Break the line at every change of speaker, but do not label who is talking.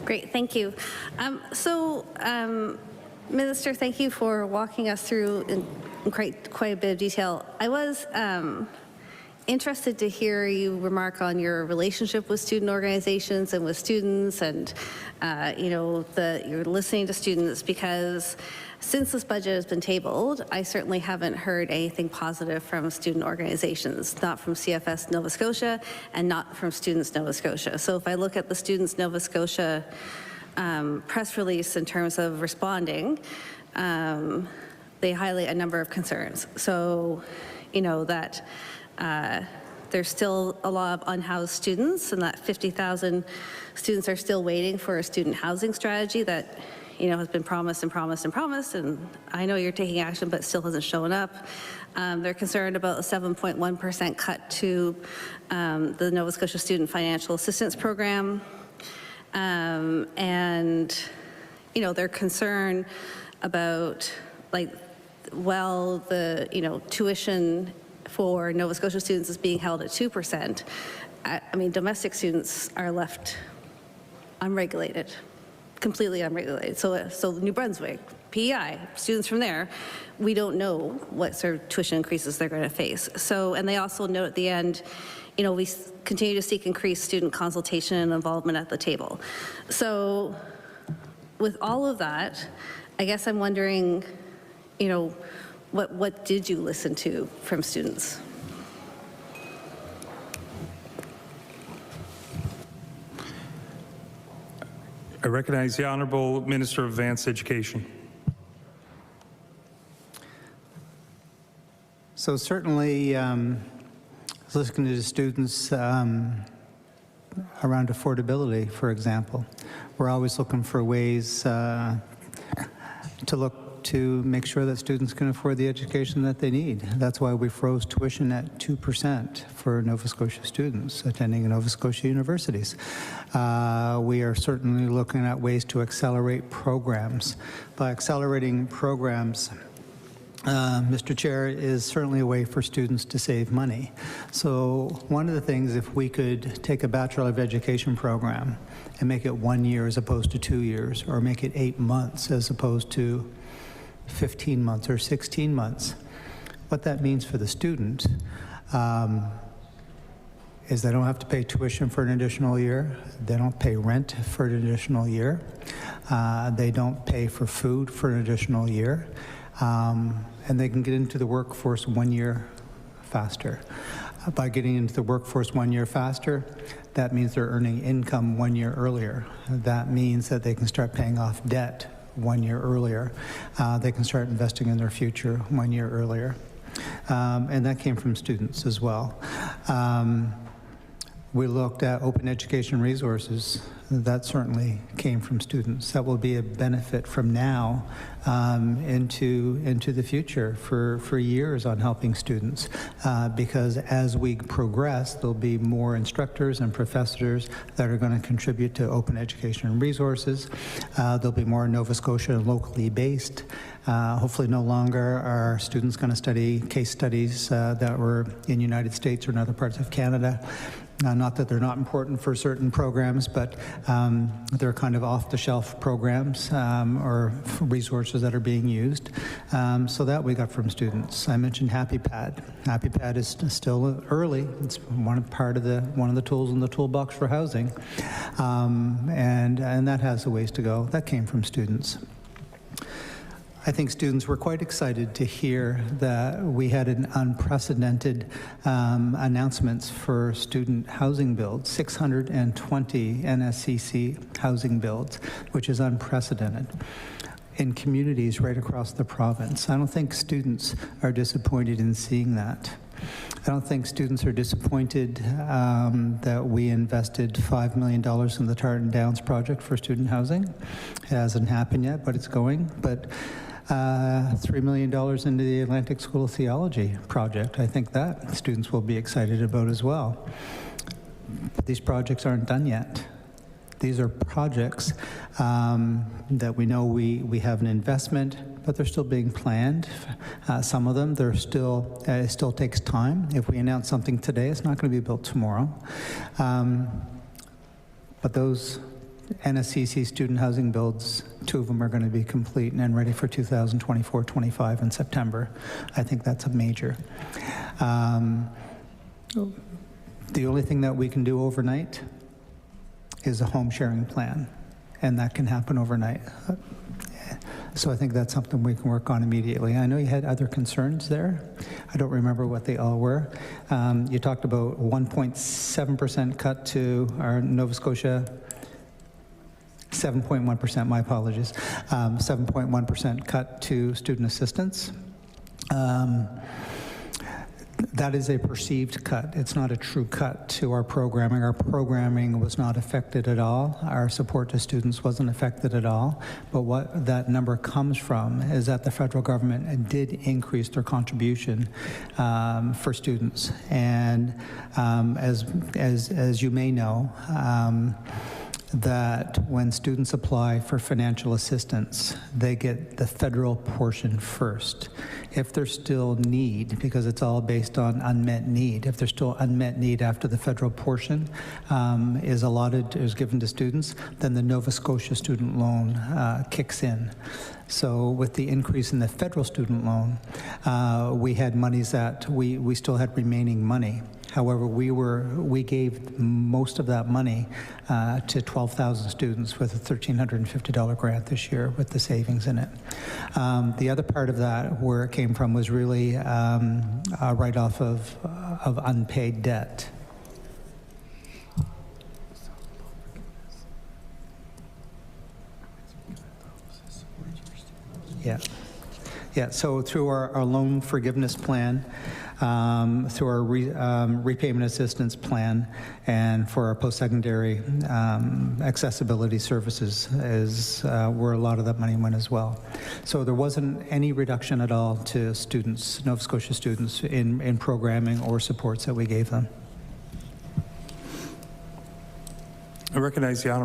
Great, thank you. Minister, thank you for walking us through in quite a bit of detail. I was interested to hear you remark on your relationship with student organizations and with students, and you're listening to students, because since this budget has been tabled, I certainly haven't heard anything positive from student organizations, not from CFS Nova Scotia and not from Students Nova Scotia. So if I look at the Students Nova Scotia press release in terms of responding, they highlight a number of concerns. So, that there's still a lot of unhoused students, and that 50,000 students are still waiting for a student housing strategy that has been promised and promised and promised, and I know you're taking action, but still hasn't shown up. They're concerned about a 7.1% cut to the Nova Scotia Student Financial Assistance Program, and they're concerned about the tuition for Nova Scotia students is being held at 2%. I mean, domestic students are left unregulated, completely unregulated. So New Brunswick, PEI, students from there, we don't know what sort of tuition increases they're going to face. So, and they also note at the end, we continue to seek increased student consultation and involvement at the table. So with all of that, I guess I'm wondering, what did you listen to from students?
I recognize the Honourable Minister of Advanced Education.
So certainly, listening to the students around affordability, for example. We're always looking for ways to make sure that students can afford the education that they need. That's why we froze tuition at 2% for Nova Scotia students attending Nova Scotia universities. We are certainly looking at ways to accelerate programs. By accelerating programs, Mr. Chair, is certainly a way for students to save money. So one of the things, if we could take a Bachelor of Education program and make it 1 year as opposed to 2 years, or make it 8 months as opposed to 15 months or 16 months, what that means for the student is they don't have to pay tuition for an additional year, they don't pay rent for an additional year, they don't pay for food for an additional year, and they can get into the workforce 1 year faster. By getting into the workforce 1 year faster, that means they're earning income 1 year earlier. That means that they can start paying off debt 1 year earlier. They can start investing in their future 1 year earlier. And that came from students as well. We looked at open education resources. That certainly came from students. That will be a benefit from now into the future for years on helping students, because as we progress, there'll be more instructors and professors that are going to contribute to open education resources. There'll be more Nova Scotia locally based. Hopefully no longer are students going to study case studies that were in the United States or in other parts of Canada. Not that they're not important for certain programs, but they're kind of off-the-shelf programs or resources that are being used. So that we got from students. I mentioned HappyPad. HappyPad is still early. It's one of the tools in the toolbox for housing, and that has a ways to go. That came from students. I think students were quite excited to hear that we had an unprecedented announcements for student housing builds, 620 NSCC housing builds, which is unprecedented in communities right across the province. I don't think students are disappointed in seeing that. I don't think students are disappointed that we invested $5 million in the Tartan Downs project for student housing. It hasn't happened yet, but it's going. But $3 million into the Atlantic School of Theology project. I think that students will be excited about as well. But these projects aren't done yet. These are projects that we know we have an investment, but they're still being planned. Some of them, it still takes time. If we announce something today, it's not going to be built tomorrow. But those NSCC student housing builds, 2 of them are going to be complete and ready for 2024-25 in September. I think that's a major. The only thing that we can do overnight is a home sharing plan, and that can happen overnight. So I think that's something we can work on immediately. I know you had other concerns there. I don't remember what they all were. You talked about 1.7% cut to our Nova Scotia, 7.1%, my apologies, 7.1% cut to student assistance. That is a perceived cut. It's not a true cut to our programming. Our programming was not affected at all. Our support to students wasn't affected at all. But what that number comes from is that the federal government did increase their contribution for students. And as you may know, that when students apply for financial assistance, they get the federal portion first. If there's still need, because it's all based on unmet need, if there's still unmet need after the federal portion is given to students, then the Nova Scotia student loan kicks in. So with the increase in the federal student loan, we had monies that we still had remaining money. However, we gave most of that money to 12,000 students with a $1,350 grant this year with the savings in it. The other part of that, where it came from, was really a write-off of unpaid debt. Yeah, so through our loan forgiveness plan, through our repayment assistance plan, and for our post-secondary accessibility services is where a lot of that money went as well. So there wasn't any reduction at all to students, Nova Scotia students, in programming or supports that we gave them.
I recognize the Honourable